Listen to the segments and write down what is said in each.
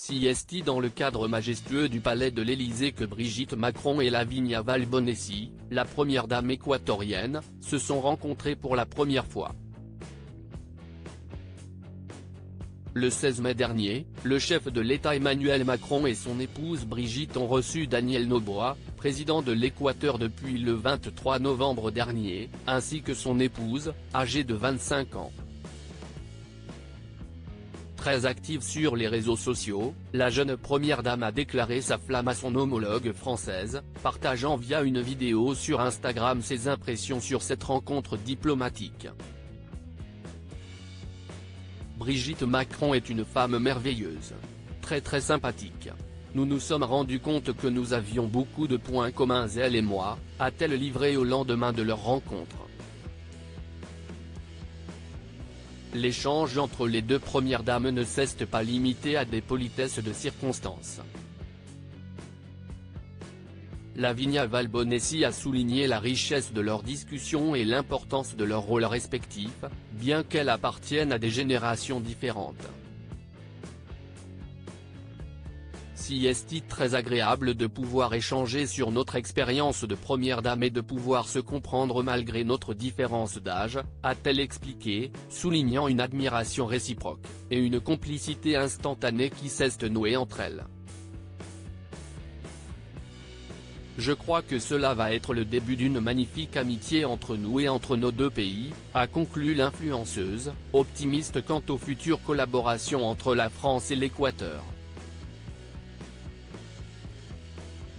CST dans le cadre majestueux du palais de l'Élysée que Brigitte Macron et Lavinia Valbonesi, la première dame équatorienne, se sont rencontrés pour la première fois. Le 16 mai dernier, le chef de l'État Emmanuel Macron et son épouse Brigitte ont reçu Daniel Noboa, président de l'Équateur depuis le 23 novembre dernier, ainsi que son épouse, âgée de 25 ans. Très active sur les réseaux sociaux, la jeune première dame a déclaré sa flamme à son homologue française, partageant via une vidéo sur Instagram ses impressions sur cette rencontre diplomatique. Brigitte Macron est une femme merveilleuse. Très sympathique. Nous nous sommes rendus compte que nous avions beaucoup de points communs elle et moi, a-t-elle livré au lendemain de leur rencontre. L'échange entre les deux premières dames ne s'est pas limité à des politesses de circonstance. Lavinia Valbonesi a souligné la richesse de leurs discussions et l'importance de leurs rôles respectifs, bien qu'elles appartiennent à des générations différentes. CST très agréable de pouvoir échanger sur notre expérience de première dame et de pouvoir se comprendre malgré notre différence d'âge, a-t-elle expliqué, soulignant une admiration réciproque, et une complicité instantanée qui s'est nouée entre elles. Je crois que cela va être le début d'une magnifique amitié entre nous et entre nos deux pays, a conclu l'influenceuse, optimiste quant aux futures collaborations entre la France et l'Équateur.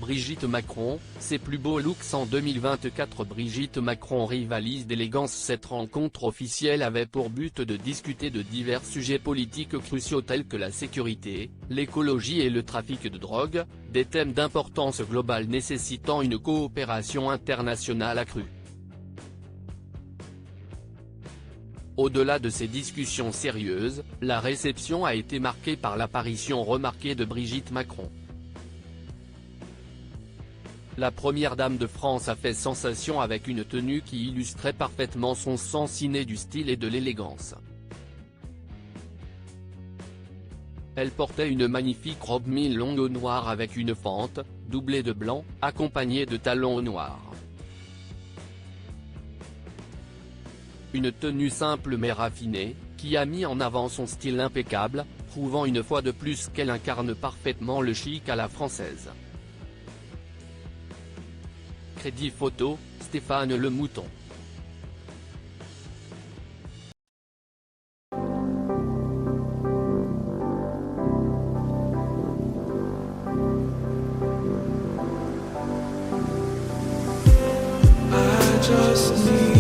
Brigitte Macron, ses plus beaux looks en 2024. Brigitte Macron rivalise d'élégance. Cette rencontre officielle avait pour but de discuter de divers sujets politiques cruciaux tels que la sécurité, l'écologie et le trafic de drogue, des thèmes d'importance globale nécessitant une coopération internationale accrue. Au-delà de ces discussions sérieuses, la réception a été marquée par l'apparition remarquée de Brigitte Macron. La première dame de France a fait sensation avec une tenue qui illustrait parfaitement son sens inné du style et de l'élégance. Elle portait une magnifique robe mi-longue au noir avec une fente, doublée de blanc, accompagnée de talons noirs. Une tenue simple mais raffinée, qui a mis en avant son style impeccable, prouvant une fois de plus qu'elle incarne parfaitement le chic à la française. Crédit photo, Stéphane Le Mouton. I just need